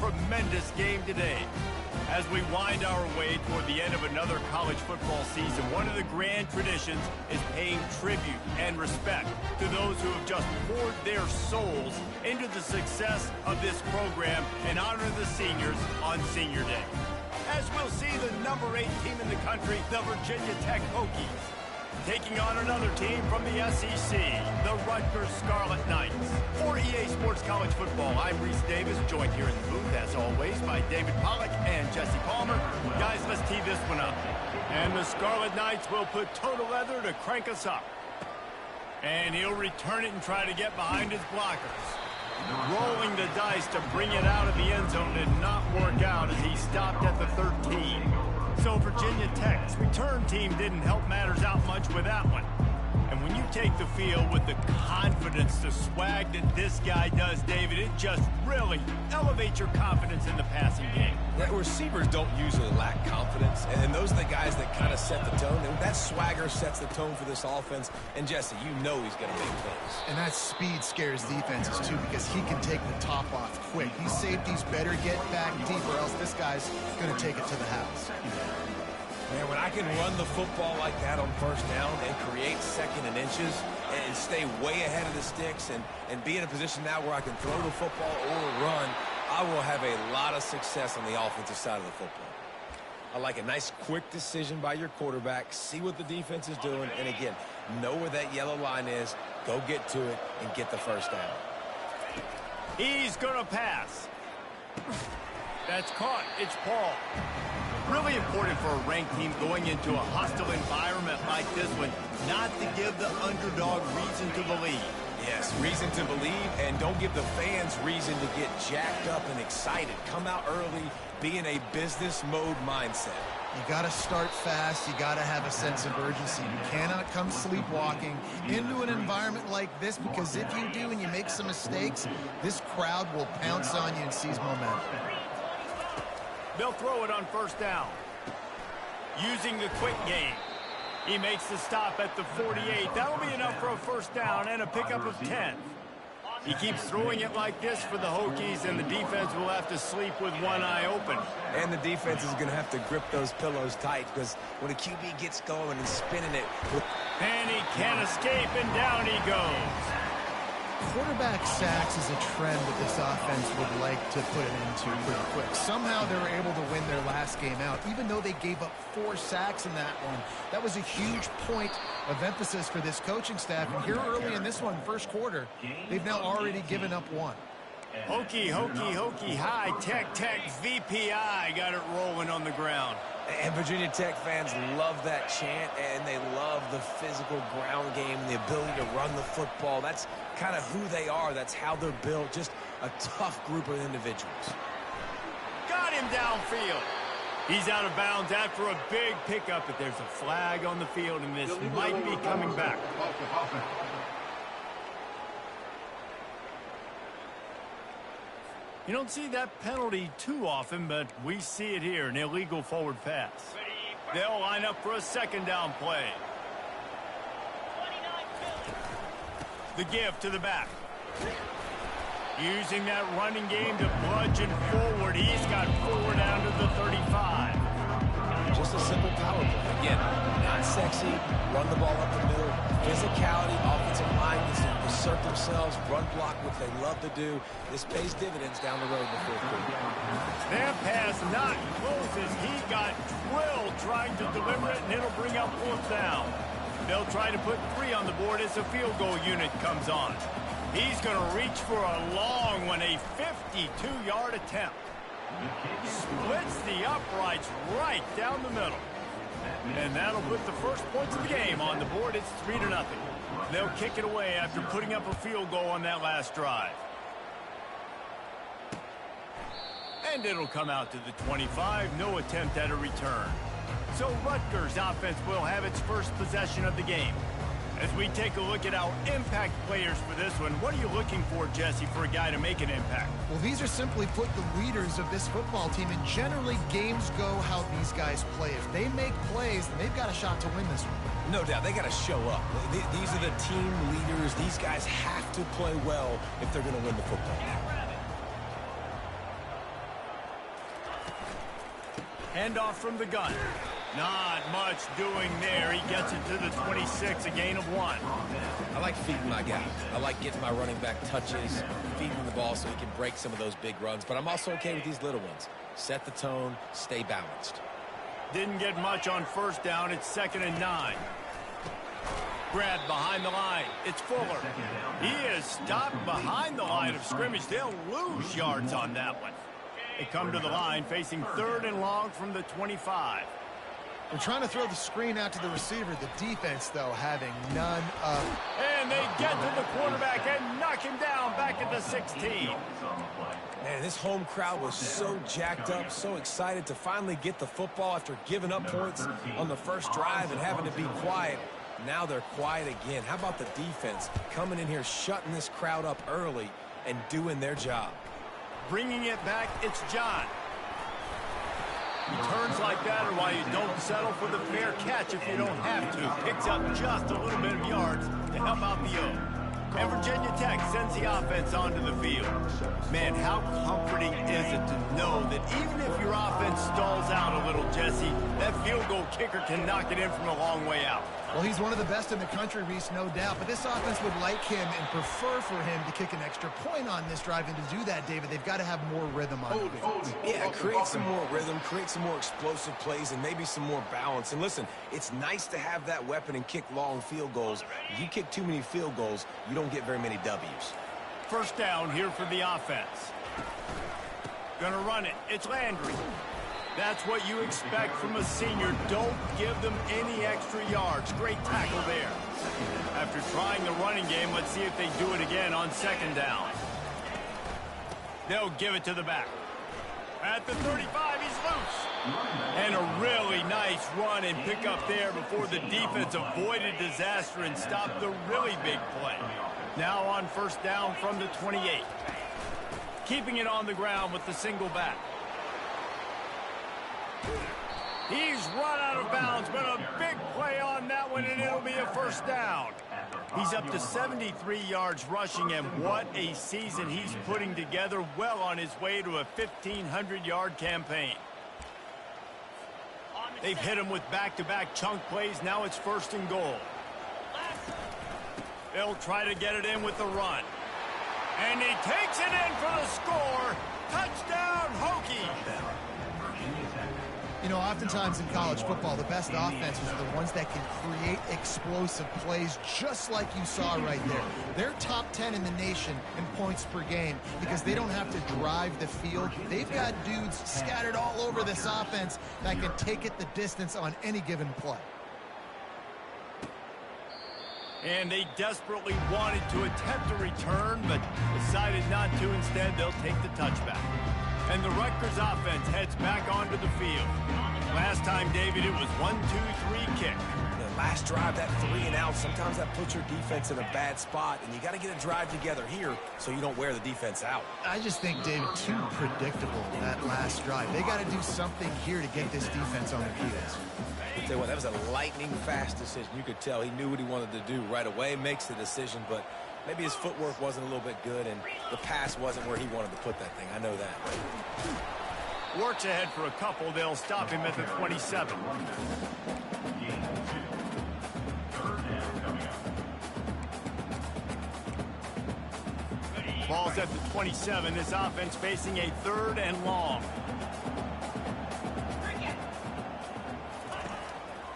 tremendous game today. As we wind our way toward the end of another college football season, one of the grand traditions is paying tribute and respect to those who have just poured their souls into the success of this program and honor the seniors on Senior Day. As we'll see the number 8 team in the country, the Virginia Tech Hokies, taking on another team from the SEC, the Rutgers Scarlet Knights. For EA Sports College Football, I'm Reese Davis, joined here in the booth, as always, by David Pollack and Jesse Palmer. Guys, let's tee this one up. And the Scarlet Knights will put total leather to crank us up. And he'll return it and try to get behind his blockers. Rolling the dice to bring it out of the end zone did not work out as he stopped at the 13. So Virginia Tech's return team didn't help matters out much with that one. And when you take the field with the confidence, the swag that this guy does, David, it just really elevates your confidence in the passing game. Yeah, receivers don't usually lack confidence, and those are the guys that kind of set the tone. And that swagger sets the tone for this offense. And Jesse, you know he's going to make plays. And that speed scares defenses too, because he can take the top off quick. These safeties better get back deep, or else this guy's going to take it to the house. Man, when I can run the football like that on first down and create second and inches and stay way ahead of the sticks and be in a position now where I can throw the football or run, I will have a lot of success on the offensive side of the football. I like a nice quick decision by your quarterback, see what the defense is doing, and again, know where that yellow line is, go get to it, and get the first down. He's going to pass. That's caught. It's Paul. Really important for a ranked team going into a hostile environment like this one, not to give the underdog reason to believe. Yes, reason to believe, and don't give the fans reason to get jacked up and excited. Come out early, be in a business mode mindset. You got to start fast. You got to have a sense of urgency. You cannot come sleepwalking into an environment like this, because if you do and you make some mistakes, this crowd will pounce on you and seize momentum. They'll throw it on first down. Using the quick game. He makes the stop at the 48. That'll be enough for a first down and a pickup of 10. He keeps throwing it like this for the Hokies, and the defense will have to sleep with one eye open. And the defense is going to have to grip those pillows tight, because when a QB gets going and spinning it. And he can't escape, and down he goes. Quarterback sacks is a trend that this offense would like to put it into pretty quick. Somehow they were able to win their last game out, even though they gave up 4 sacks in that one. That was a huge point of emphasis for this coaching staff. And here early in this one, first quarter, they've now already given up 1. Hokey, hokey, hokey, high, tech, VPI got it rolling on the ground. And Virginia Tech fans love that chant, and they love the physical ground game, the ability to run the football. That's kind of who they are. That's how they're built. Just a tough group of individuals. Got him downfield. He's out of bounds after a big pickup, but there's a flag on the field, and this might be coming back. You don't see that penalty too often, but we see it here, an illegal forward pass. They'll line up for a second down play. The give to the back. Using that running game to bludgeon forward. He's got 4 down to the 35. Just a simple power play. Again, not sexy, run the ball up the middle, physicality, offensive line gets to assert themselves, run block, which they love to do. This pays dividends down the road in the fourth quarter. That pass not close as he got drilled trying to deliver it, and it'll bring up 4th down. They'll try to put 3 on the board as the field goal unit comes on. He's going to reach for a long one, a 52-yard attempt. Splits the uprights right down the middle. And that'll put the first points of the game on the board. It's 3-0. They'll kick it away after putting up a field goal on that last drive. And it'll come out to the 25. No attempt at a return. So Rutgers offense will have its first possession of the game. As we take a look at our impact players for this one, what are you looking for, Jesse, for a guy to make an impact? Well, these are simply put the leaders of this football team, and generally games go how these guys play. If they make plays, then they've got a shot to win this one. No doubt, they got to show up. These are the team leaders. These guys have to play well if they're going to win the football game. Handoff from the gun. Not much doing there. He gets it to the 26, a gain of 1. I like feeding my guy. I like getting my running back touches, feeding the ball so he can break some of those big runs. But I'm also okay with these little ones. Set the tone, stay balanced. Didn't get much on first down. It's 2nd and 9. Grabbed behind the line. It's Fuller. He is stopped behind the line of scrimmage. They'll lose yards on that one. They come to the line facing 3rd and long from the 25. They're trying to throw the screen out to the receiver. The defense, though, having none of... And they get to the quarterback and knock him down back at the 16. Man, this home crowd was so jacked up, so excited to finally get the football after giving up points on the first drive and having to be quiet. Now they're quiet again. How about the defense coming in here, shutting this crowd up early and doing their job? Bringing it back, it's John. Returns like that are why you don't settle for the fair catch if you don't have to. Picks up just a little bit of yards to help out the O. And Virginia Tech sends the offense onto the field. Man, how comforting is it to know that even if your offense stalls out a little, Jesse, that field goal kicker can knock it in from a long way out. Well, he's one of the best in the country, Reese, no doubt. But this offense would like him and prefer for him to kick an extra point on this drive. And to do that, David, they've got to have more rhythm on it. Yeah, create some more rhythm, create some more explosive plays, and maybe some more balance. And listen, it's nice to have that weapon and kick long field goals. You kick too many field goals, you don't get very many W's. First down here for the offense. Gonna run it. It's Landry. That's what you expect from a senior. Don't give them any extra yards. Great tackle there. After trying the running game, let's see if they do it again on 2nd down. They'll give it to the back. At the 35, he's loose. And a really nice run and pick up there before the defense avoided disaster and stopped the really big play. Now on first down from the 28. Keeping it on the ground with the single back. He's run out of bounds, but a big play on that one, and it'll be a first down. He's up to 73 yards rushing, and what a season he's putting together, well on his way to a 1,500-yard campaign. They've hit him with back-to-back chunk plays. Now it's 1st and goal. They'll try to get it in with the run. And he takes it in for the score. Touchdown, Hokie. You know, oftentimes in college football, the best offenses are the ones that can create explosive plays, just like you saw right there. They're top 10 in the nation in points per game because they don't have to drive the field. They've got dudes scattered all over this offense that can take it the distance on any given play. And they desperately wanted to attempt a return, but decided not to. Instead, they'll take the touchback. And the Rutgers offense heads back onto the field. Last time, David, it was 1-2-3 kick. The last drive, that 3 and out, sometimes that puts your defense in a bad spot, and you got to get a drive together here so you don't wear the defense out. I just think, David, too predictable that last drive. They got to do something here to get this defense on their heels. I'll tell you what, that was a lightning-fast decision. You could tell he knew what he wanted to do right away, makes the decision, but maybe his footwork wasn't a little bit good, and the pass wasn't where he wanted to put that thing. I know that. Works ahead for a couple. They'll stop him at the 27. Ball's at the 27. This offense facing a 3rd and long.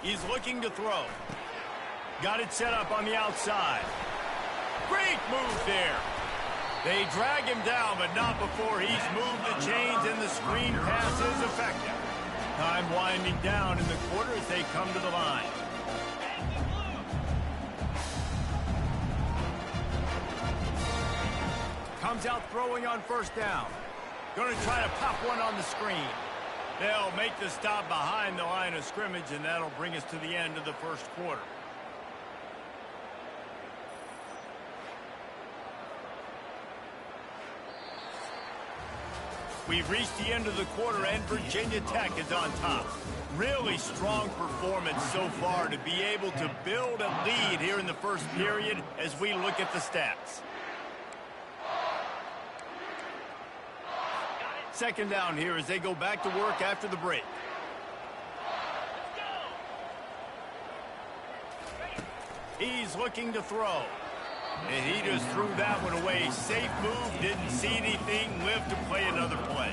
He's looking to throw. Got it set up on the outside. Great move there. They drag him down, but not before he's moved the chains, and the screen pass is effective. Time winding down in the quarter as they come to the line. Comes out throwing on first down. Going to try to pop one on the screen. They'll make the stop behind the line of scrimmage, and that'll bring us to the end of the first quarter. We've reached the end of the quarter, and Virginia Tech is on top. Really strong performance so far to be able to build a lead here in the first period as we look at the stats. 2nd down here as they go back to work after the break. He's looking to throw. And he just threw that one away. Safe move, didn't see anything, lived to play another play.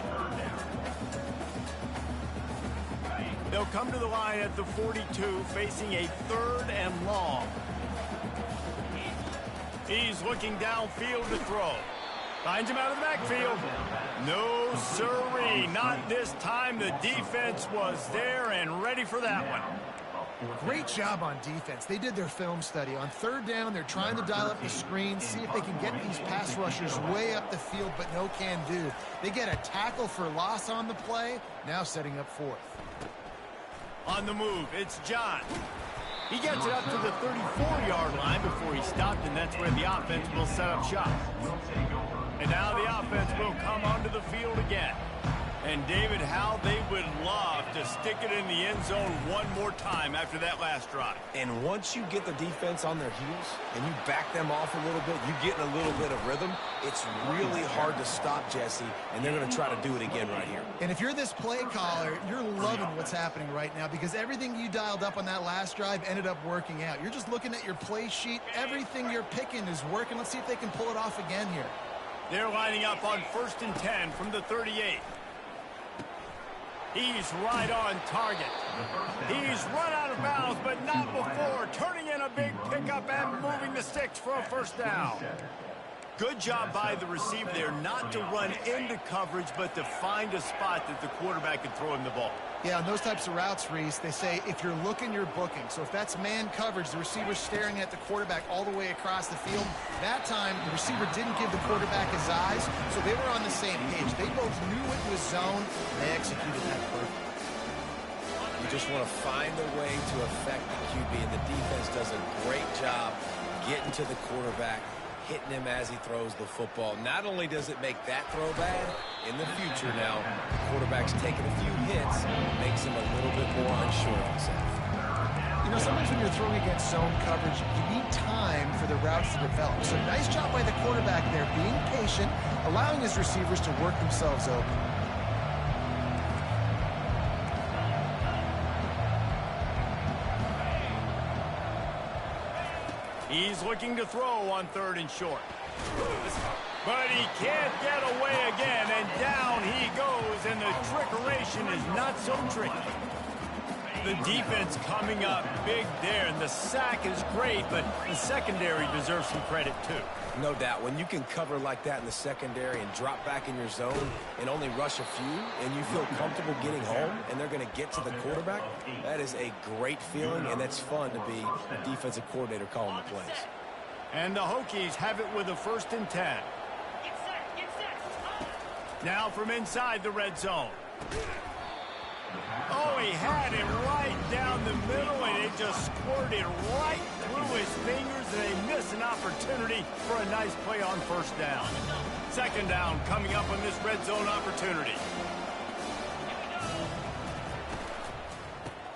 They'll come to the line at the 42, facing a 3rd and long. He's looking downfield to throw. Finds him out of the backfield. No, sirree, not this time. The defense was there and ready for that one. Great job on defense. They did their film study. On 3rd down, they're trying to dial up the screen, see if they can get these pass rushers way up the field, but no can do. They get a tackle for loss on the play, now setting up 4th. On the move, it's John. He gets it up to the 34-yard line before he stopped, and that's where the offense will set up shop. And now the offense will come onto the field again. And, David, how they would love to stick it in the end zone one more time after that last drive. And once you get the defense on their heels and you back them off a little bit, you get in a little bit of rhythm, it's really hard to stop, Jesse, and they're going to try to do it again right here. And if you're this play caller, you're loving what's happening right now because everything you dialed up on that last drive ended up working out. You're just looking at your play sheet. Everything you're picking is working. Let's see if they can pull it off again here. They're lining up on 1st and 10 from the 38. He's right on target. He's run out of bounds, but not before. Turning in a big pickup and moving the sticks for a 1st down. Good job by the receiver there not to run into coverage, but to find a spot that the quarterback can throw him the ball. Yeah, on those types of routes, Reese, they say if you're looking, you're booking. So if that's man coverage, the receiver's staring at the quarterback all the way across the field. That time, the receiver didn't give the quarterback his eyes, so they were on the same page. They both knew it was zone. They executed that perfectly. You just want to find a way to affect the QB, and the defense does a great job getting to the quarterback, hitting him as he throws the football. Not only does it make that throw bad, in the future now, the quarterback's taking a few hits, makes him a little bit more unsure of himself. You know, sometimes when you're throwing against zone coverage, you need time for the routes to develop. So nice job by the quarterback there, being patient, allowing his receivers to work themselves open. He's looking to throw on 3rd and short. But he can't get away again, and down he goes, and the trickeration is not so tricky. The defense coming up big there, and the sack is great, but the secondary deserves some credit too. No doubt. When you can cover like that in the secondary and drop back in your zone and only rush a few, and you feel comfortable getting home, and they're going to get to the quarterback, that is a great feeling, and that's fun to be a defensive coordinator calling the plays. And the Hokies have it with a 1st and 10. Now from inside the red zone. Oh, he had it right down the middle, and it just squirted right through his fingers, and they miss an opportunity for a nice play on 1st down. 2nd down coming up on this red zone opportunity.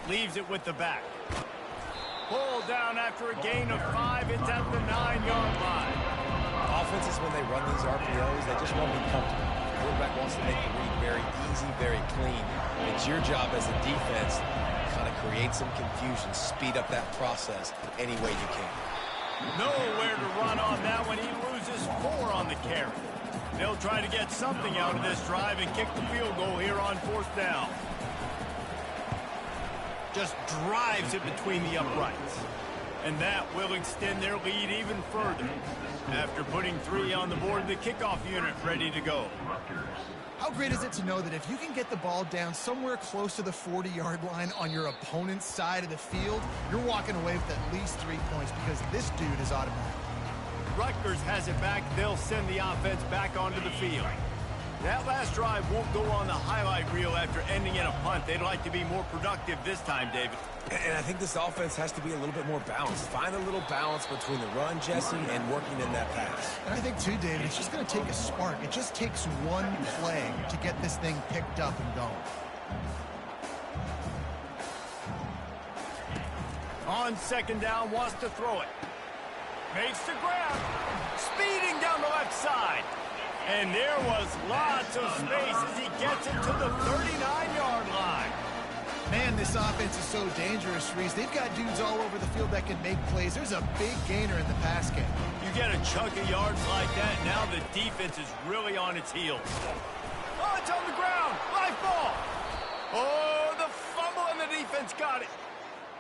Leaves it with the back. Pulled down after a gain of 5. It's at the 9-yard line. Offenses, when they run these RPOs, they just want to be comfortable. The quarterback wants to make the read very easy, very clean. It's your job as a defense to kind of create some confusion, speed up that process any way you can. Nowhere to run on that one. He loses 4 on the carry. They'll try to get something out of this drive and kick the field goal here on 4th down. Just drives it between the uprights. And that will extend their lead even further. After putting 3 on the board, the kickoff unit ready to go. How great is it to know that if you can get the ball down somewhere close to the 40-yard line on your opponent's side of the field, you're walking away with at least 3 points because this dude is automatic. Rutgers has it back. They'll send the offense back onto the field. That last drive won't go on the highlight reel after ending in a punt. They'd like to be more productive this time, David. And I think this offense has to be a little bit more balanced. Find a little balance between the run, Jesse, and working in that pass. And I think, too, David, it's just going to take a spark. It just takes one play to get this thing picked up and going. On 2nd down, wants to throw it. Makes the grab. Speeding down the left side. And there was lots of space as he gets it to the 39-yard line. Man, this offense is so dangerous, Reese. They've got dudes all over the field that can make plays. There's a big gainer in the pass game. You get a chunk of yards like that, now the defense is really on its heels. Oh, it's on the ground. Live ball. Oh, the fumble, and the defense got it.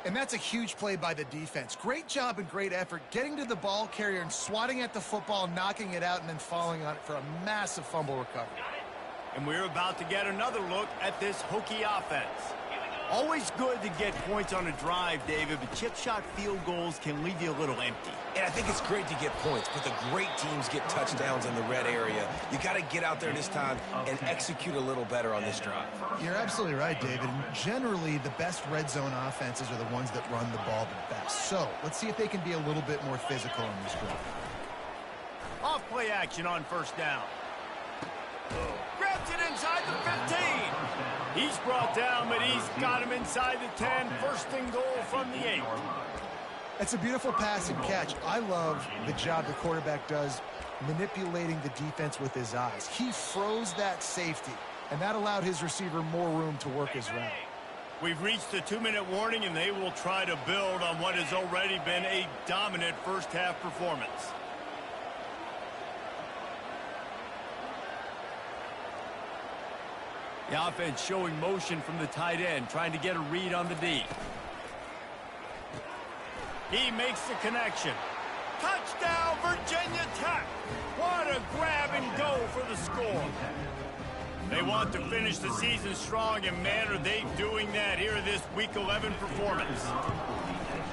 And that's a huge play by the defense. Great job and great effort getting to the ball carrier and swatting at the football, knocking it out, and then falling on it for a massive fumble recovery. And we're about to get another look at this Hokie offense. Always good to get points on a drive, David, but chip shot field goals can leave you a little empty. And I think it's great to get points, but the great teams get touchdowns in the red area. You got to get out there this time and execute a little better on this drive. You're absolutely right, David. Generally, the best red zone offenses are the ones that run the ball the best. So let's see if they can be a little bit more physical on this drive. Off play action on first down. Grabs it inside the 15. He's brought down, but he's got him inside the 10. First and goal from the 8. It's a beautiful pass and catch. I love the job the quarterback does manipulating the defense with his eyes. He froze that safety, and that allowed his receiver more room to work his route. We've reached the 2-minute warning, and they will try to build on what has already been a dominant first-half performance. The offense showing motion from the tight end, trying to get a read on the D. He makes the connection. Touchdown, Virginia Tech. What a grab and go for the score. They want to finish the season strong, and man, are they doing that here in this Week 11 performance.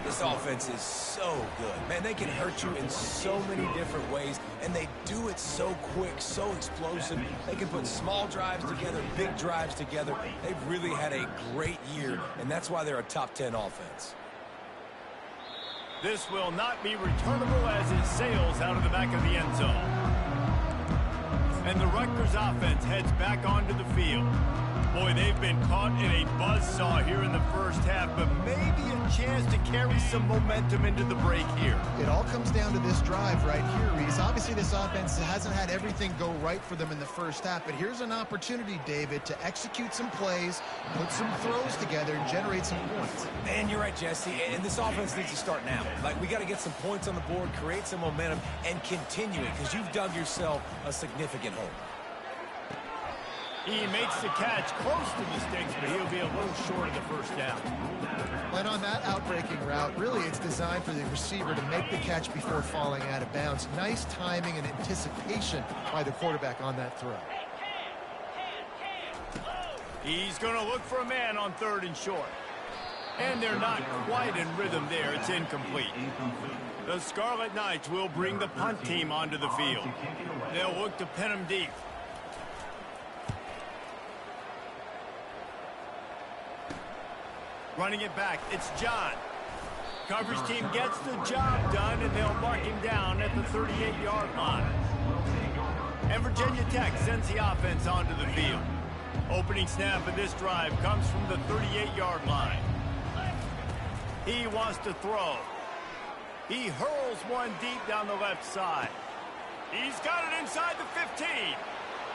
This offense is so good. Man, they can hurt you in so many different ways, and they do it so quick, so explosive. They can put small drives together, big drives together. They've really had a great year, and that's why they're a top 10 offense. This will not be returnable as it sails out of the back of the end zone. And the Rutgers offense heads back onto the field. Boy, they've been caught in a buzzsaw here in the first half, but maybe a chance to carry some momentum into the break here. It all comes down to this drive right here, Reese. Obviously, this offense hasn't had everything go right for them in the first half, but here's an opportunity, David, to execute some plays, put some throws together, and generate some points. Man, you're right, Jesse, and this offense needs to start now. Like, we got to get some points on the board, create some momentum, and continue it, because you've dug yourself a significant hole. He makes the catch close to the sticks, but he'll be a little short of the first down. And on that outbreaking route, really it's designed for the receiver to make the catch before falling out of bounds. Nice timing and anticipation by the quarterback on that throw. He's going to look for a man on 3rd and short. And they're not quite in rhythm there. It's incomplete. The Scarlet Knights will bring the punt team onto the field. They'll look to pin him deep. Running it back, it's John. Coverage team gets the job done, and they'll mark him down at the 38-yard line. And Virginia Tech sends the offense onto the field. Opening snap of this drive comes from the 38-yard line. He wants to throw. He hurls one deep down the left side. He's got it inside the 15.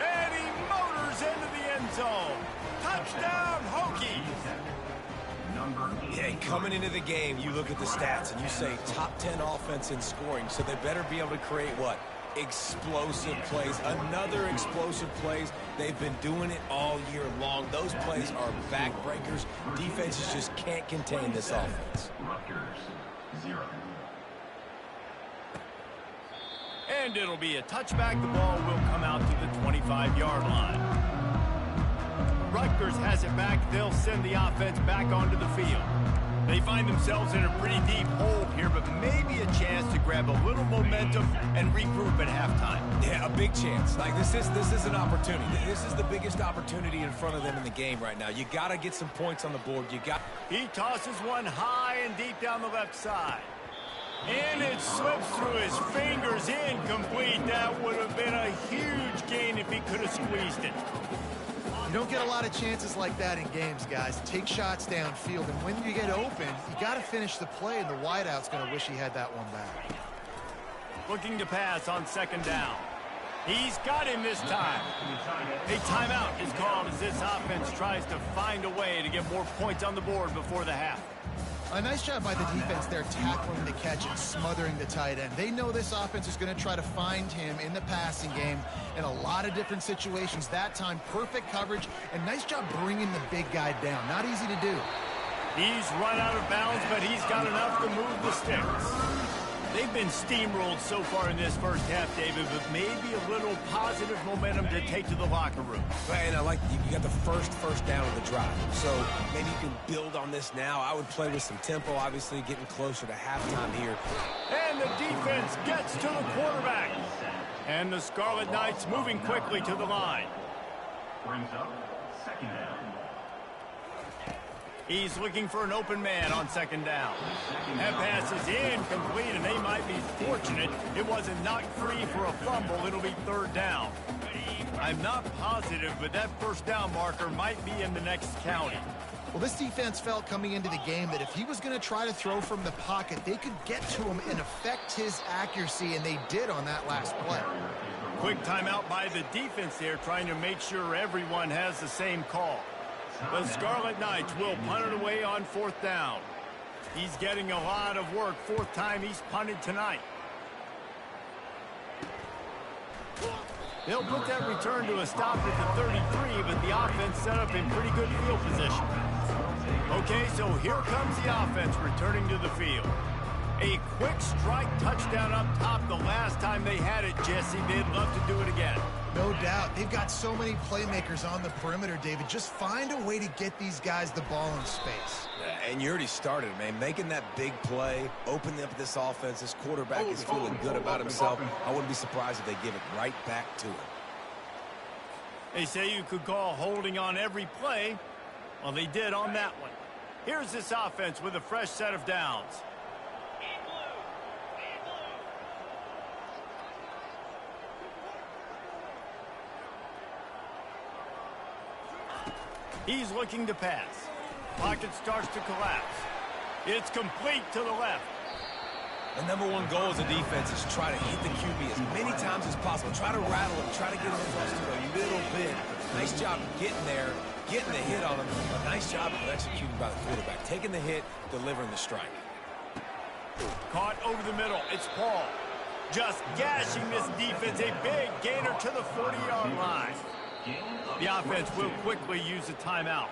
And he motors into the end zone. Touchdown, Hokies. Yeah, coming into the game, you look at the stats and you say top 10 offense in scoring, so they better be able to create what? Explosive plays. Another explosive plays. They've been doing it all year long. Those plays are backbreakers. Defenses just can't contain this offense. And it'll be a touchback. The ball will come out to the 25-yard line. Rutgers has it back. They'll send the offense back onto the field. They find themselves in a pretty deep hole here, but maybe a chance to grab a little momentum and regroup at halftime. Yeah, a big chance. Like, this is an opportunity. This is the biggest opportunity in front of them in the game right now. You got to get some points on the board. He tosses one high and deep down the left side. And it slips through his fingers, incomplete. That would have been a huge gain if he could have squeezed it. You don't get a lot of chances like that in games, guys. Take shots downfield, and when you get open, you got to finish the play, and the wideout's going to wish he had that one back. Looking to pass on 2nd down. He's got him this time. A timeout is called as this offense tries to find a way to get more points on the board before the half. A nice job by the defense there, tackling the catch and smothering the tight end. They know this offense is going to try to find him in the passing game in a lot of different situations. That time, perfect coverage, and nice job bringing the big guy down. Not easy to do. He's run out of bounds, but he's got enough to move the sticks. They've been steamrolled so far in this first half, David, but maybe a little positive momentum to take to the locker room. And I like you got the first down of the drive. So maybe you can build on this now. I would play with some tempo, obviously getting closer to halftime here. And the defense gets to the quarterback. And the Scarlet Knights moving quickly to the line. Brings up second down. He's looking for an open man on second down. That pass is incomplete, and they might be fortunate it wasn't knocked free for a fumble. It'll be third down. I'm not positive, but that first down marker might be in the next county. Well, this defense felt coming into the game that if he was going to try to throw from the pocket, they could get to him and affect his accuracy, and they did on that last play. Quick timeout by the defense there, trying to make sure everyone has the same call. The Scarlet Knights will punt it away on fourth down. He's getting a lot of work. Fourth time he's punted tonight. They'll put that return to a stop at the 33, but the offense set up in pretty good field position. Okay, so here comes the offense returning to the field. A quick strike touchdown up top the last time they had it, Jesse. They'd love to do it again. No doubt. They've got so many playmakers on the perimeter, David. Just find a way to get these guys the ball in space. And you already started, man. Making that big play, opening up this offense. This quarterback is feeling good about himself. I wouldn't be surprised if they give it right back to him. They say you could call holding on every play. Well, they did on that one. Here's this offense with a fresh set of downs. He's looking to pass. Pocket starts to collapse. It's complete to the left. The number one goal as a defense is try to hit the QB as many times as possible. Try to rattle him. Try to get him frustrated a little bit. Nice job getting there, getting the hit on him. A nice job of executing by the quarterback. Taking the hit, delivering the strike. Caught over the middle. It's Paul. Just gashing this defense. A big gainer to the 40-yard line. The offense will quickly use a timeout.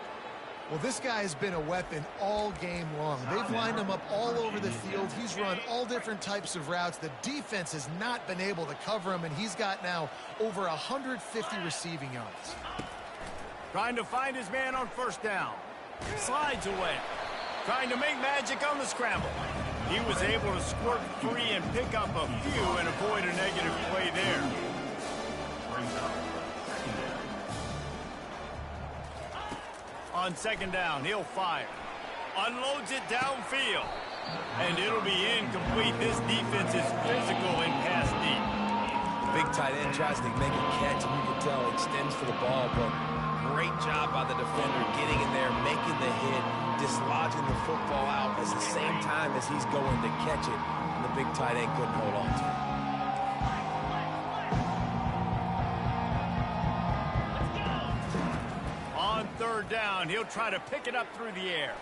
Well, this guy has been a weapon all game long. They've lined him up all over the field. He's run all different types of routes. The defense has not been able to cover him, and he's got now over 150 receiving yards. Trying to find his man on first down. Slides away. Trying to make magic on the scramble. He was able to squirt free and pick up a few and avoid a negative play there. On second down, he'll fire. Unloads it downfield. And it'll be incomplete. This defense is physical and pass deep. The big tight end tries to make a catch, and you can tell extends for the ball, but great job by the defender getting in there, making the hit, dislodging the football out at the same time as he's going to catch it, and the big tight end couldn't hold on to it. Third down, he'll try to pick it up through the air.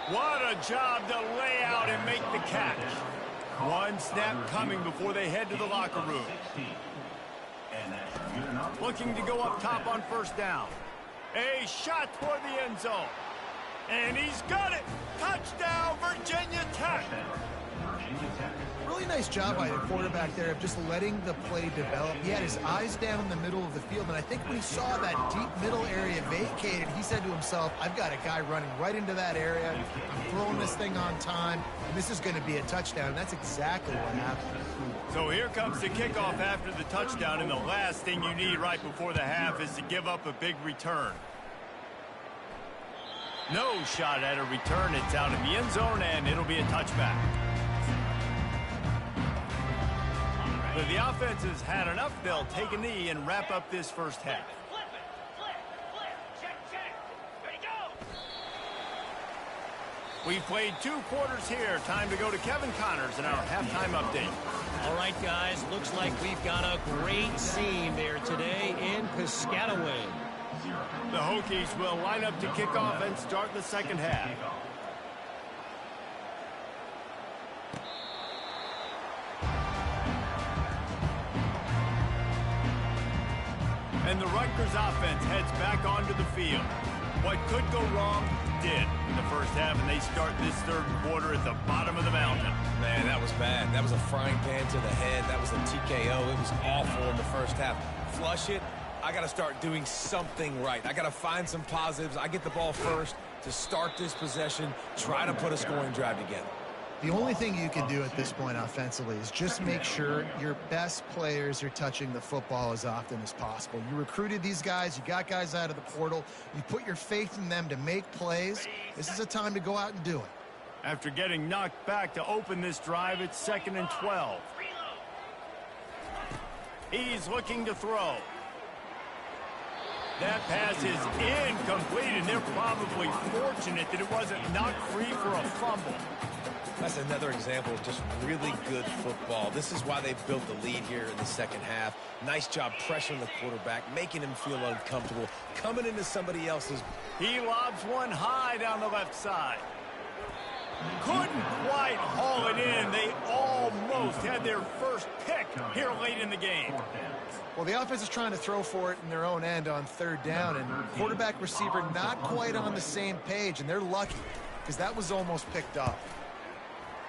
What a job to lay out and make the catch. One snap coming before they head to the locker room. Looking to go up top on first down. A shot toward the end zone. And he's got it. Touchdown, Virginia Tech. Really nice job by the quarterback there of just letting the play develop. He had his eyes down in the middle of the field, and I think when he saw that deep middle area vacated, he said to himself, I've got a guy running right into that area. I'm throwing this thing on time, and this is going to be a touchdown. And that's exactly what happened. So here comes the kickoff after the touchdown, and the last thing you need right before the half is to give up a big return. No shot at a return. It's out in the end zone, and it'll be a touchback. But the offense has had enough. They'll take a knee and wrap up this first half. We've played 2 quarters here. Time to go to Kevin Connors in our halftime update. All right, guys, looks like we've got a great scene there today in Piscataway. The Hokies will line up to kick off and start the second half. And the Rutgers offense heads back onto the field. What could go wrong did in the first half, and they start this third quarter at the bottom of the mountain. Man, that was bad. That was a frying pan to the head. That was a TKO. It was awful in the first half. Flush it. I got to start doing something right. I got to find some positives. I get the ball first to start this possession, try to put a scoring drive together. The only thing you can do at this point offensively is just make sure your best players are touching the football as often as possible. You recruited these guys. You got guys out of the portal. You put your faith in them to make plays. This is a time to go out and do it. After getting knocked back to open this drive, it's 2nd and 12. He's looking to throw. That pass is incomplete, and they're probably fortunate that it wasn't knocked free for a fumble. That's another example of just really good football. This is why they built the lead here in the second half. Nice job pressuring the quarterback, making him feel uncomfortable, coming into somebody else's. He lobs one high down the left side. Couldn't quite haul it in. They almost had their first pick here late in the game. Well, the offense is trying to throw for it in their own end on third down, and quarterback receiver not quite on the same page, and they're lucky because that was almost picked up.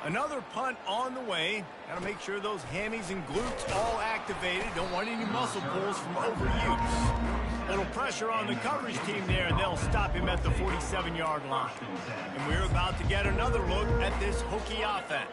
Another punt on the way. Got to make sure those hammies and glutes all activated. Don't want any muscle pulls from overuse. Little pressure on the coverage team there, and they'll stop him at the 47-yard line. And we're about to get another look at this Hokie offense.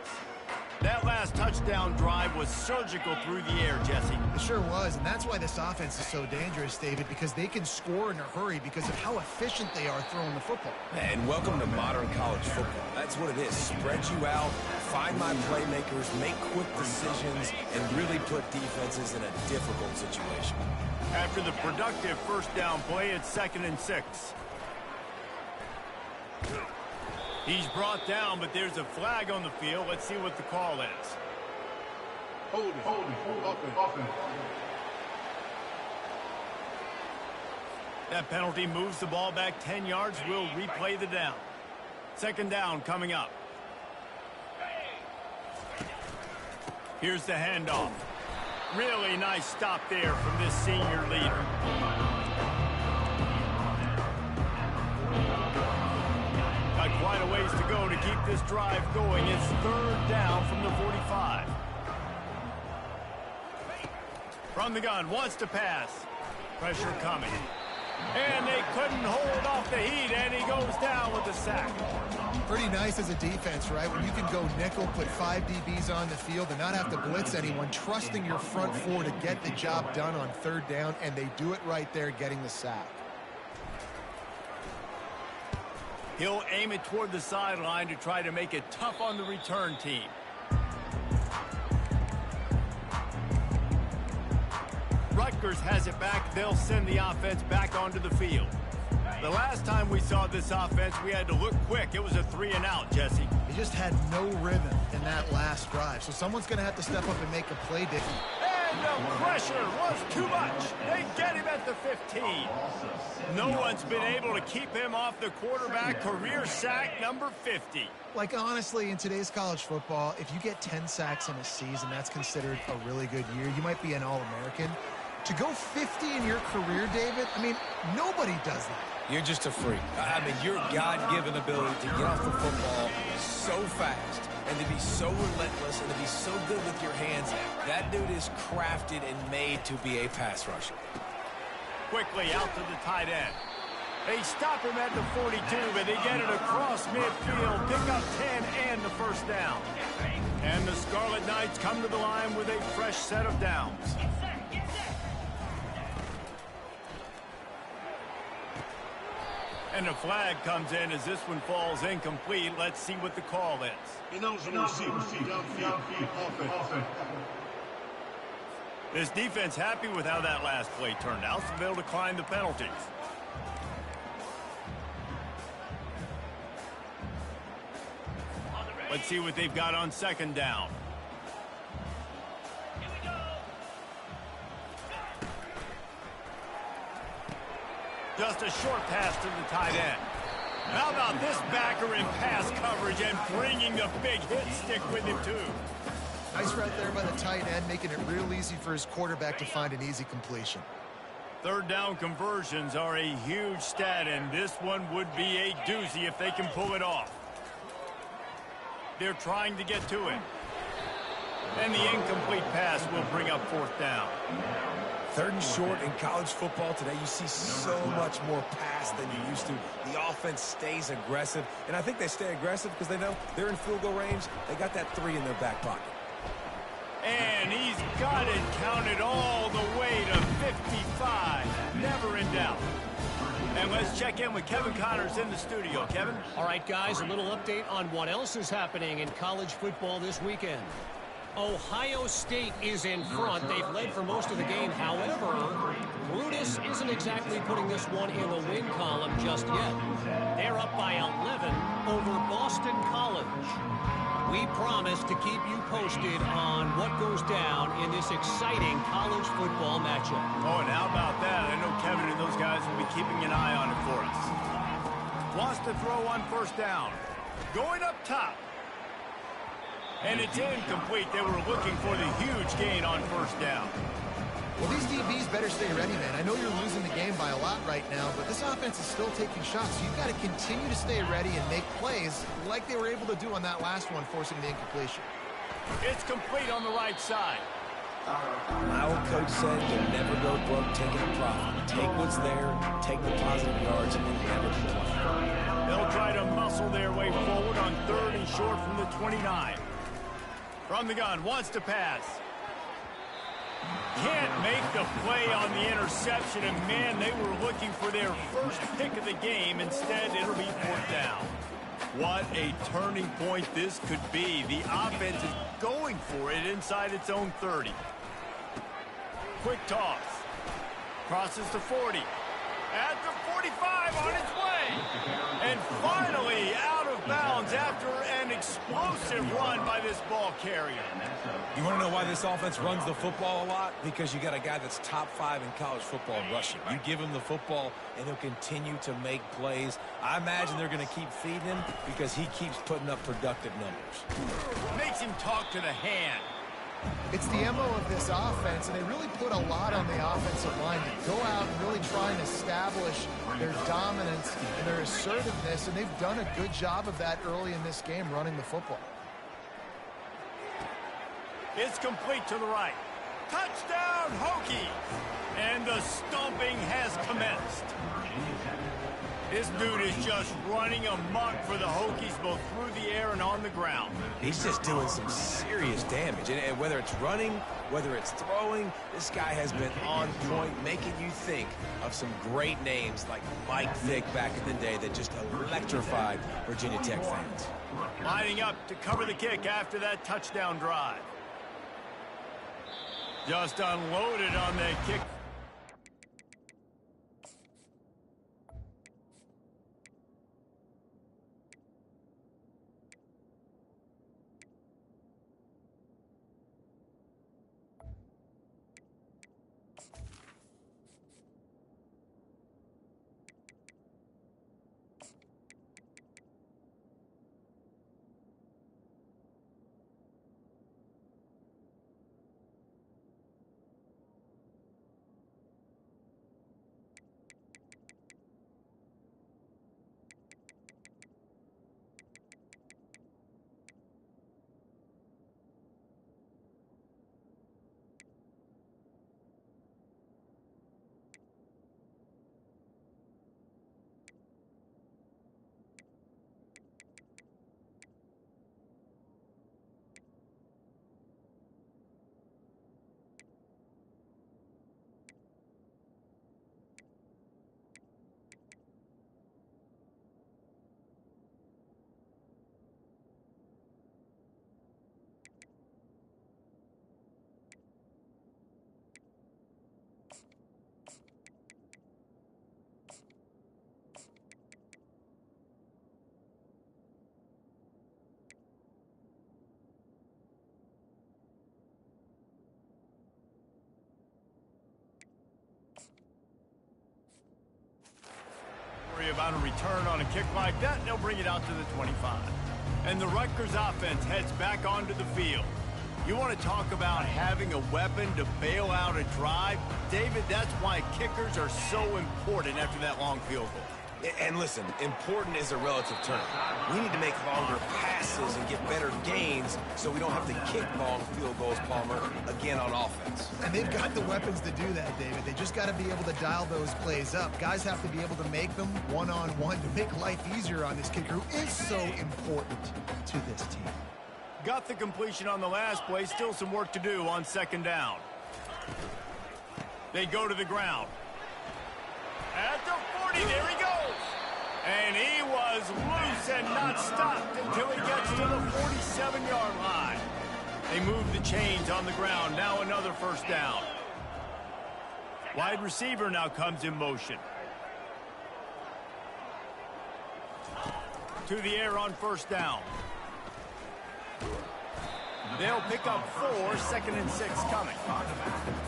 That last touchdown drive was surgical through the air, Jesse. It sure was, and that's why this offense is so dangerous, David, because they can score in a hurry because of how efficient they are throwing the football. And welcome to modern college football. That's what it is. Spread you out, find my playmakers, make quick decisions, and really put defenses in a difficult situation. After the productive first down play, it's 2nd and 6. He's brought down, but there's a flag on the field. Let's see what the call is. Holding. Offense. That penalty moves the ball back 10 yards. We'll replay the down. 2nd down coming up. Here's the handoff. Really nice stop there from this senior leader. Got quite a ways to go to keep this drive going. It's 3rd down from the 45. From the gun, wants to pass. Pressure coming. And they couldn't hold off the heat, and he goes down with the sack. Pretty nice as a defense, right? When you can go nickel, put 5 DBs on the field and not have to blitz anyone, trusting your front four to get the job done on 3rd down, and they do it right there, getting the sack. He'll aim it toward the sideline to try to make it tough on the return team. Rutgers has it back. They'll send the offense back onto the field. The last time we saw this offense, we had to look quick. It was a 3-and-out, Jesse. They just had no rhythm in that last drive, so someone's going to have to step up and make a play different. And the pressure was too much. They get him at the 15. No one's been able to keep him off the quarterback. Career sack number 50. Like, honestly, in today's college football, if you get 10 sacks in a season, that's considered a really good year. You might be an All-American. To go 50 in your career, David, I mean, nobody does that. You're just a freak. I mean, your God-given ability to get off the football so fast and to be so relentless and to be so good with your hands, that dude is crafted and made to be a pass rusher. Quickly out to the tight end. They stop him at the 42, but they get it across midfield, pick up 10 and the 1st down. And the Scarlet Knights come to the line with a fresh set of downs. And a flag comes in as this one falls incomplete. Let's see what the call is. This defense happy with how that last play turned out, so they'll decline the penalties. Let's see what they've got on second down. Just a short pass to the tight end. How about this backer in pass coverage and bringing the big hit stick with him, too? Nice route there by the tight end, making it real easy for his quarterback to find an easy completion. Third down conversions are a huge stat, and this one would be a doozy if they can pull it off. They're trying to get to it. And the incomplete pass will bring up fourth down. Third and short in college football today, you see so much more pass than you used to. The offense stays aggressive, and I think they stay aggressive because they know they're in field goal range. They got that 3 in their back pocket. And he's got it counted all the way to 55. Never in doubt. And let's check in with Kevin Connors in the studio. Kevin? All right, guys, a little update on what else is happening in college football this weekend. Ohio State is in front. They've led for most of the game. However, Brutus isn't exactly putting this one in the win column just yet. They're up by 11 over Boston College. We promise to keep you posted on what goes down in this exciting college football matchup. Oh, and how about that? I know Kevin and those guys will be keeping an eye on it for us. Wants to throw on first down. Going up top. And it's incomplete. They were looking for the huge gain on first down. Well, these DBs better stay ready, man. I know you're losing the game by a lot right now, but this offense is still taking shots. So you've got to continue to stay ready and make plays like they were able to do on that last one, forcing the incompletion. It's complete on the right side. My old coach said you'll never go broke taking a profit. Take what's there, take the positive yards, and never complain. They'll try to muscle their way forward on third and short from the 29. From the gun, wants to pass. Can't make the play on the interception, and man, they were looking for their first pick of the game. Instead, it'll be fourth down. What a turning point this could be. The offense is going for it inside its own 30. Quick toss. Crosses to 40. At the 45 on its way. And finally out of bounds after an explosive run by this ball carrier. You want to know why this offense runs the football a lot? Because you got a guy that's top 5 in college football in rushing. You give him the football, and he'll continue to make plays. I imagine they're going to keep feeding him because he keeps putting up productive numbers. Makes him talk to the hand. It's the MO of this offense, and they really put a lot on the offensive line to go out and really try and establish their dominance and their assertiveness, and they've done a good job of that early in this game, running the football. It's complete to the right. Touchdown, Hokies! And the stomping has commenced. This dude is just running amok for the Hokies, both through the air and on the ground. He's just doing some serious damage. And whether it's running, whether it's throwing, this guy has been on point, making you think of some great names like Mike Vick back in the day that just electrified Virginia Tech fans. Lining up to cover the kick after that touchdown drive. Just unloaded on that kick. about a return on a kick like that. They'll bring it out to the 25. And the Rutgers offense heads back onto the field. You want to talk about having a weapon to bail out a drive? David, that's why kickers are so important after that long field goal. And listen, important is a relative term. We need to make longer passes and get better gains so we don't have to kick long field goals, Palmer, again on offense. And they've got the weapons to do that, David. They just got to be able to dial those plays up. Guys have to be able to make them one-on-one to make life easier on this kicker who is so important to this team. Got the completion on the last play. Still some work to do on second down. They go to the ground. At the 40, there he goes. And he was loose and not stopped until he gets to the 47-yard line. They move the chains on the ground. Now another first down. Wide receiver now comes in motion. To the air on first down. They'll pick up 4, 2nd and 6 coming.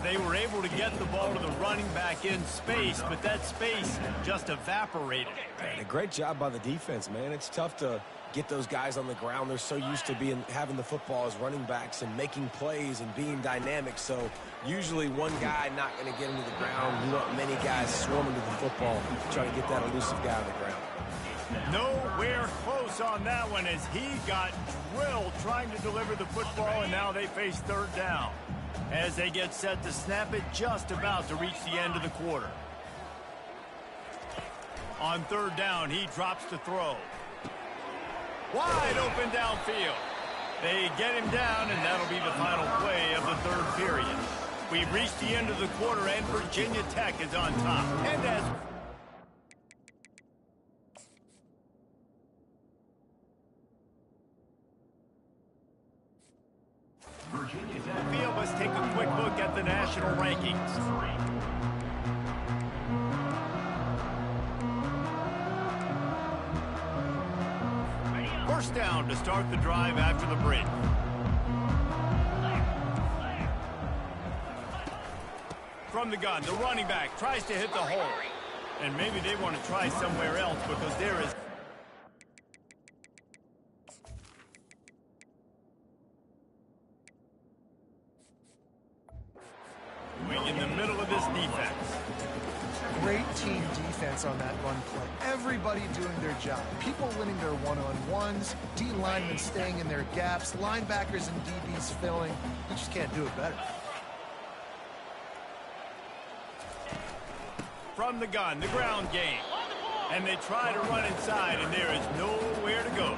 They were able to get the ball to the running back in space, but that space just evaporated. And a great job by the defense, man. It's tough to get those guys on the ground. They're so used to having the football as running backs and making plays and being dynamic. So usually one guy not going to get into the ground. You want many guys swarming to the football, trying to get that elusive guy on the ground. Nowhere close on that one as he got drilled trying to deliver the football, and now they face third down as they get set to snap it, just about to reach the end of the quarter. On third down, he drops to throw. Wide open downfield. They get him down, and that'll be the final play of the third period. We've reached the end of the quarter, and Virginia Tech is on top. And as the field, let's take a quick look at the national rankings. First down to start the drive after the break. From the gun, the running back tries to hit the hole. And maybe they want to try somewhere else because there is... in the middle of this defense. Great team defense on that run play. Everybody doing their job. People winning their one-on-ones, D linemen staying in their gaps, linebackers and DBs filling. You just can't do it better. From the gun, the ground game. And they try to run inside, and there is nowhere to go.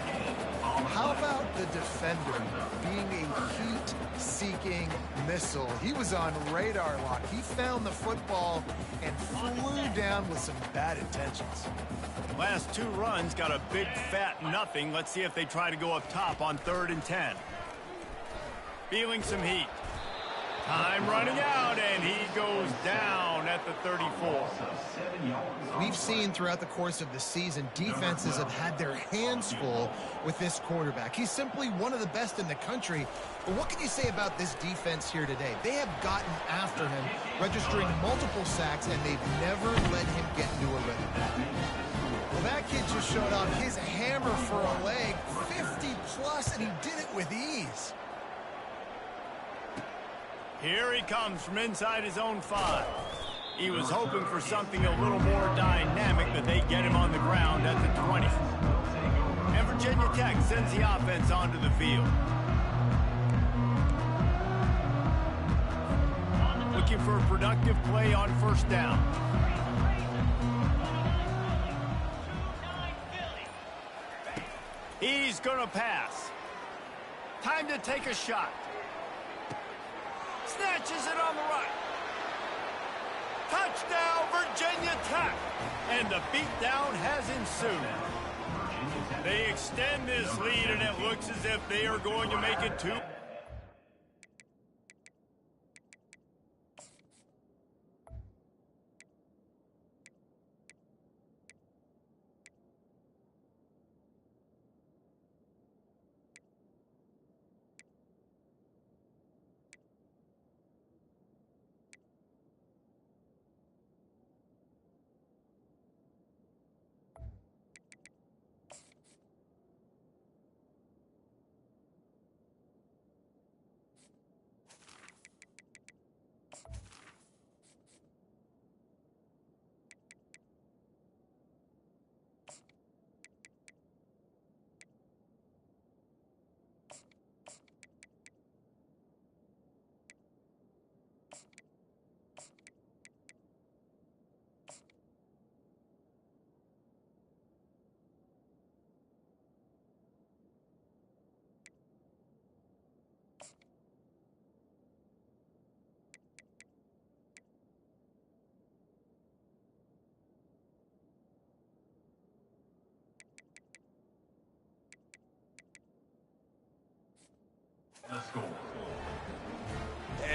How about the defender being a heat-seeking missile? He was on radar lock. He found the football and flew down with some bad intentions. Last 2 runs got a big fat nothing. Let's see if they try to go up top on 3rd and 10. Feeling some heat. Time running out, and he goes down at the 34. We've seen throughout the course of the season, defenses have had their hands full with this quarterback. He's simply one of the best in the country. But what can you say about this defense here today? They have gotten after him, registering multiple sacks, and they've never let him get into a rhythm. Well, that kid just showed off his hammer for a leg, 50-plus, and he did it with ease. Here he comes from inside his own 5. He was hoping for something a little more dynamic, but they get him on the ground at the 20. And Virginia Tech sends the offense onto the field. Looking for a productive play on first down. He's going to pass. Time to take a shot. Snatches it on the right. Touchdown, Virginia Tech. And the beatdown has ensued. They extend this lead, and it looks as if they are going to make it 2.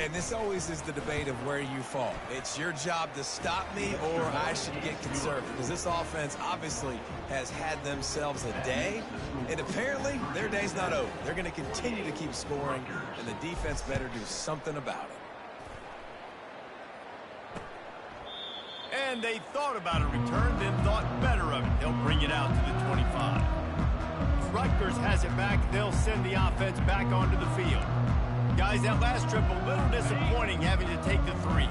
and this always is the debate of where you fall. It's your job to stop me or I should get conservative, because this offense obviously has had themselves a day, and apparently their day's not over. They're going to continue to keep scoring, and the defense better do something about it. And they thought about a return, then thought better of it. They'll bring it out to the 25. Rutgers has it back. They'll send the offense back onto the field. Guys, that last trip, a little disappointing having to take the 3.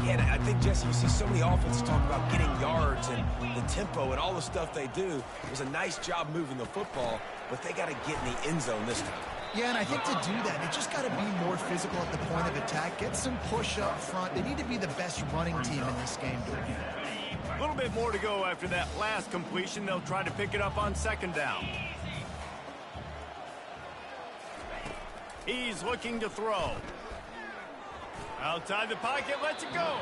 Yeah, and I think, Jesse, you see so many offenses talk about getting yards and the tempo and all the stuff they do. It was a nice job moving the football, but they got to get in the end zone this time. Yeah, and I think to do that, they just got to be more physical at the point of attack. Get some push up front. They need to be the best running team in this game. A little bit more to go after that last completion. They'll try to pick it up on 2nd down. He's looking to throw. Outside the pocket, lets it go.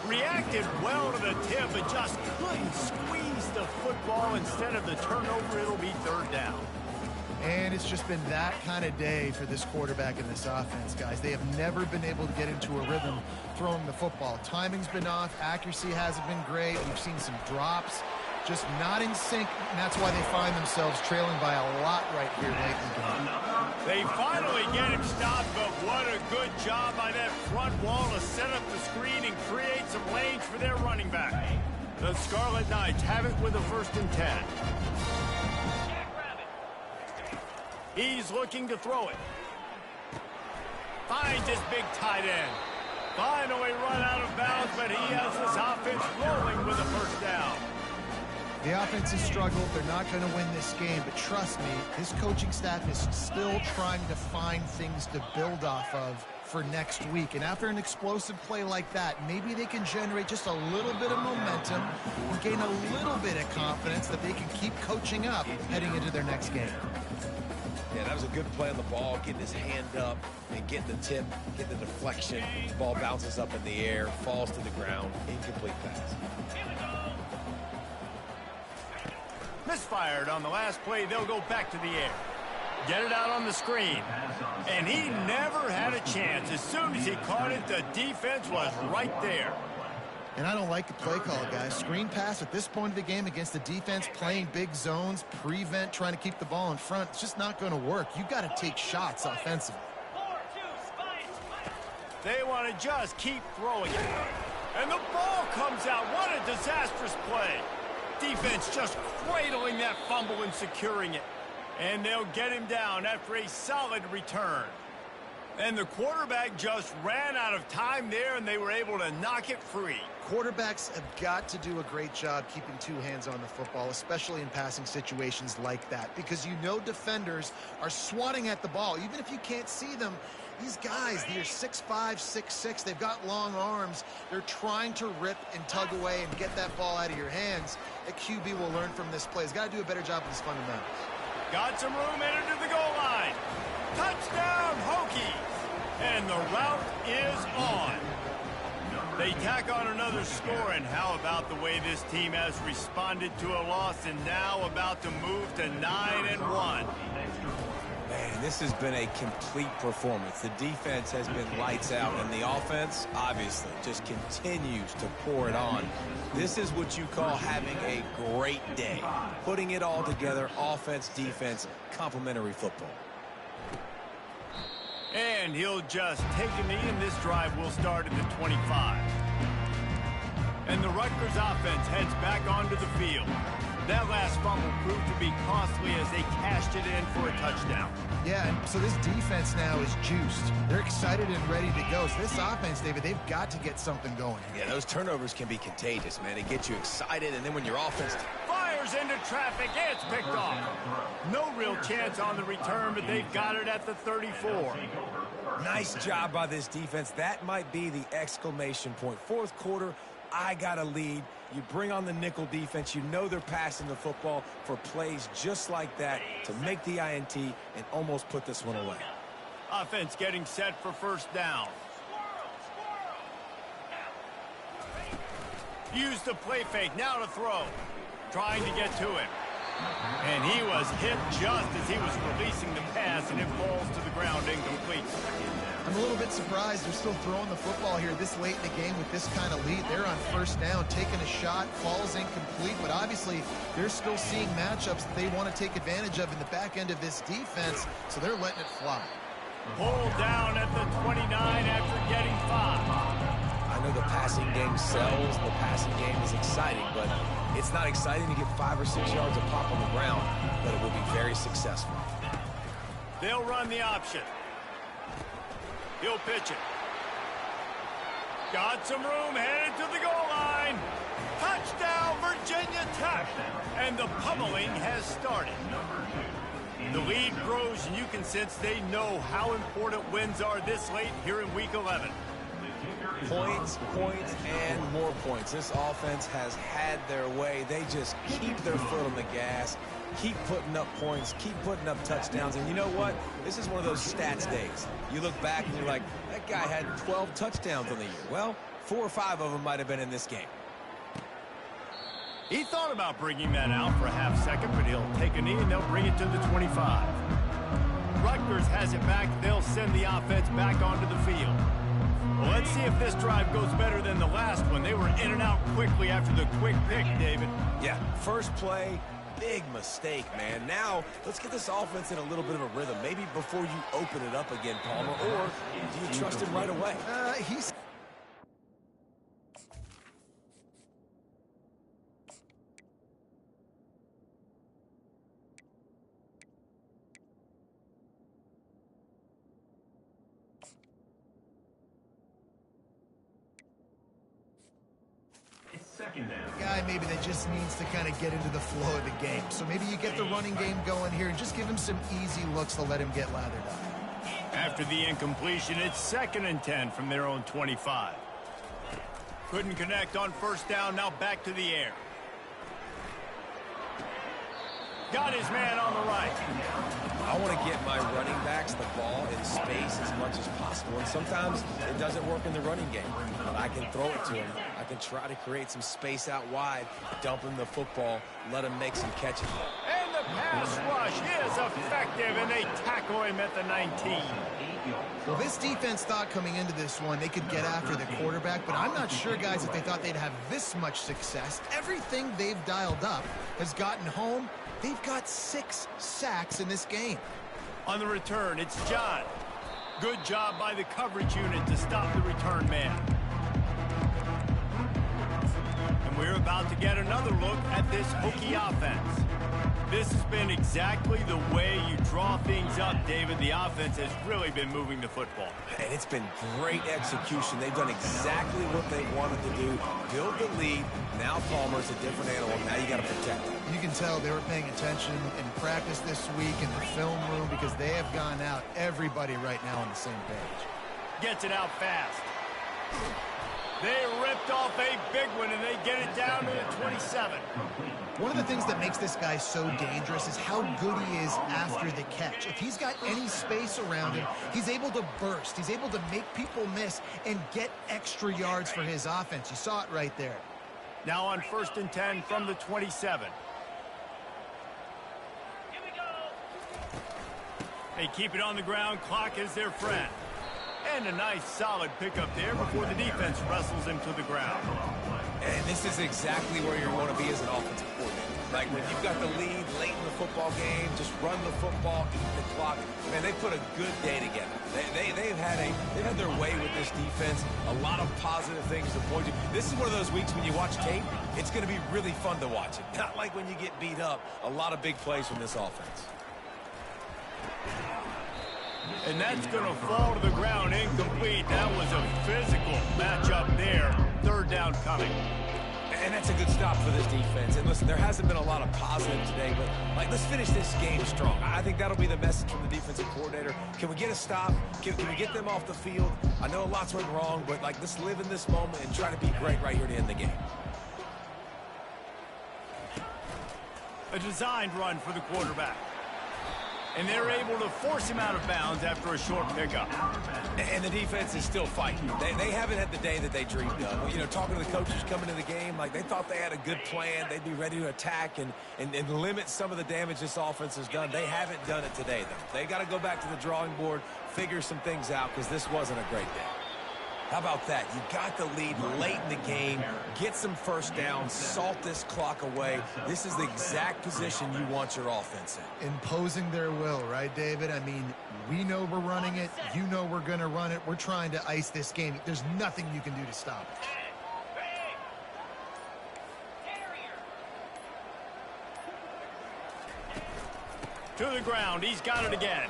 Reacted well to the tip, but just couldn't squeeze the football. Instead of the turnover, it'll be 3rd down. And it's just been that kind of day for this quarterback in this offense, guys. They have never been able to get into a rhythm throwing the football. Timing's been off. Accuracy hasn't been great. We've seen some drops. Just not in sync, and that's why they find themselves trailing by a lot right here late in the game. They finally get him stopped, but what a good job by that front wall to set up the screen and create some lanes for their running back. The Scarlet Knights have it with a 1st and 10. He's looking to throw it. Finds his big tight end. Finally run out of bounds, but he has this offense rolling with a 1st down. The offense has struggled. They're not going to win this game, but trust me, this coaching staff is still trying to find things to build off of for next week. And after an explosive play like that, maybe they can generate just a little bit of momentum and gain a little bit of confidence that they can keep coaching up heading into their next game. Yeah, that was a good play on the ball, getting his hand up and getting the tip, getting the deflection. The ball bounces up in the air, falls to the ground, incomplete pass. Misfired on the last play. They'll go back to the air. Get it out on the screen. And he never had a chance. As soon as he caught it, the defense was right there. And I don't like the play call, guys. Screen pass at this point of the game against the defense playing big zones, prevent, trying to keep the ball in front. It's just not going to work. You've got to take shots offensively. They want to just keep throwing it. And the ball comes out. What a disastrous play. Defense just cradling that fumble and securing it. And they'll get him down after a solid return. And the quarterback just ran out of time there, and they were able to knock it free. Quarterbacks have got to do a great job keeping 2 hands on the football, especially in passing situations like that, because you know defenders are swatting at the ball. Even if you can't see them, these guys, they're 6'5", 6'6", they've got long arms. They're trying to rip and tug away and get that ball out of your hands. A QB will learn from this play. He's got to do a better job with his fundamentals. Got some room, entered to the goal line. Touchdown, Hokies! And the route is on. They tack on another score, and how about the way this team has responded to a loss and now about to move to 9-1. Man, this has been a complete performance. The defense has been lights out, and the offense, obviously, just continues to pour it on. This is what you call having a great day. Putting it all together, offense, defense, complementary football. And he'll just take a knee, and this drive will start at the 25. And the Rutgers offense heads back onto the field. That last fumble proved to be costly as they cashed it in for a touchdown. Yeah, and so this defense now is juiced. They're excited and ready to go. So this offense, David, they've got to get something going. Yeah, those turnovers can be contagious, man. They get you excited, and then when your offense fires into traffic, it's picked off. No real chance on the return, but they've got it at the 34. Nice job by this defense. That might be the exclamation point. Fourth quarter, I got a lead. You bring on the nickel defense. You know they're passing the football for plays just like that to make the INT and almost put this one away. Offense getting set for first down. Use the play fake. Now to throw. Trying to get to him. And he was hit just as he was releasing the pass, and it falls to the ground incomplete. I'm a little bit surprised they're still throwing the football here this late in the game with this kind of lead. They're on first down, taking a shot, falls incomplete, but obviously they're still seeing matchups that they want to take advantage of in the back end of this defense, so they're letting it fly. Pulled down at the 29 after getting 5. I know the passing game sells, the passing game is exciting, but it's not exciting to get 5 or 6 yards of pop on the ground, but it will be very successful. They'll run the option. He'll pitch it. Got some room, headed to the goal line. Touchdown, Virginia Tech. And the pummeling has started. The lead grows, and you can sense they know how important wins are this late here in Week 11. Points, points, and more points. This offense has had their way. They just keep their foot on the gas, keep putting up points, keep putting up touchdowns. And you know what? This is one of those stats days. You look back and you're like, that guy had 12 touchdowns on the year. Well, 4 or 5 of them might have been in this game. He thought about bringing that out for a half second, but he'll take a knee and they'll bring it to the 25. Rutgers has it back. They'll send the offense back onto the field. Well, let's see if this drive goes better than the last one. They were in and out quickly after the quick pick, David. Yeah, first play, big mistake, man. Now, let's get this offense in a little bit of a rhythm. Maybe before you open it up again, Palmer, or do you trust him right away? He's... guy maybe that just needs to kind of get into the flow of the game. So maybe you get the running game going here and just give him some easy looks to let him get lathered up. After the incompletion, it's 2nd and 10 from their own 25. Couldn't connect on first down, now back to the air. Got his man on the right. I want to get my running backs the ball in space as much as possible. And sometimes it doesn't work in the running game. But I can throw it to him. I can try to create some space out wide, dump him the football, let him make some catches. And the pass rush is effective, and they tackle him at the 19. Well, this defense thought coming into this one they could get after the quarterback, but I'm not sure, guys, if they thought they'd have this much success. Everything they've dialed up has gotten home. They've got 6 sacks in this game. On the return, it's John. Good job by the coverage unit to stop the return man. And we're about to get another look at this Hokie offense. This has been exactly the way you draw things up, David. The offense has really been moving the football. And it's been great execution. They've done exactly what they wanted to do. Build the lead. Now Palmer's a different animal. Now you got to protect him. You can tell they were paying attention in practice this week in the film room because they have gone out, everybody right now on the same page. Gets it out fast. They ripped off a big one, and they get it down to the 27. One of the things that makes this guy so dangerous is how good he is after the catch. If he's got any space around him, he's able to burst. He's able to make people miss and get extra yards for his offense. You saw it right there. Now on 1st and 10 from the 27. They keep it on the ground. Clock is their friend. And a nice solid pickup there before the defense wrestles him to the ground. And this is exactly where you want to be as an offensive coordinator. Like when you've got the lead late in the football game, just run the football, eat the clock. Man, they put a good day together. They've had their way with this defense. A lot of positive things to point to. This is one of those weeks when you watch tape, it's going to be really fun to watch it. Not like when you get beat up. A lot of big plays from this offense. And that's going to fall to the ground incomplete. That was a physical matchup there. 3rd down coming. And that's a good stop for this defense. And listen, there hasn't been a lot of positive today, but let's finish this game strong. I think that'll be the message from the defensive coordinator. Can we get a stop? Can we get them off the field? I know a lot's went wrong, but let's live in this moment and try to be great right here to end the game. A designed run for the quarterback. And they're able to force him out of bounds after a short pickup. And the defense is still fighting. They haven't had the day that they dreamed of. You know, talking to the coaches coming to the game, like they thought they had a good plan. They'd be ready to attack and limit some of the damage this offense has done. They haven't done it today, though. They got to go back to the drawing board, figure some things out, because this wasn't a great day. How about that? You got the lead late in the game. Get some first downs. Salt this clock away. This is the exact position you want your offense in. Imposing their will, right, David? I mean, we know we're running it. You know we're going to run it. We're trying to ice this game. There's nothing you can do to stop it. To the ground. He's got it again.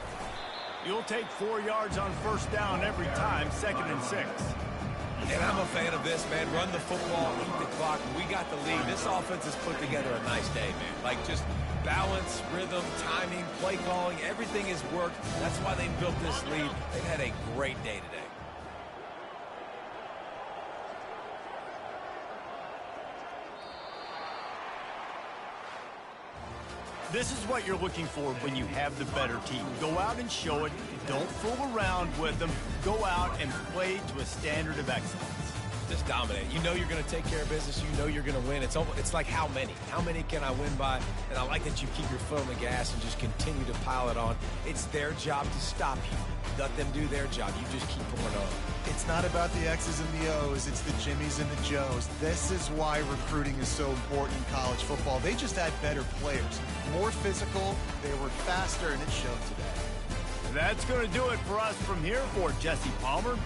You'll take 4 yards on first down every time, 2nd and 6. And I'm a fan of this, man. Run the football, eat the clock. We got the lead. This offense has put together a nice day, man. Like just balance, rhythm, timing, play calling, everything has worked. That's why they built this lead. They've had a great day today. This is what you're looking for when you have the better team. Go out and show it. Don't fool around with them. Go out and play to a standard of excellence. Just dominate. You know you're going to take care of business. You know you're going to win. It's like how many? How many can I win by? And I like that you keep your foot on the gas and just continue to pile it on. It's their job to stop you. Let them do their job. You just keep pouring on. It's not about the X's and the O's. It's the Jimmies and the Joes. This is why recruiting is so important in college football. They just had better players. More physical. They were faster, and it showed today. That's going to do it for us from here. For Jesse Palmer,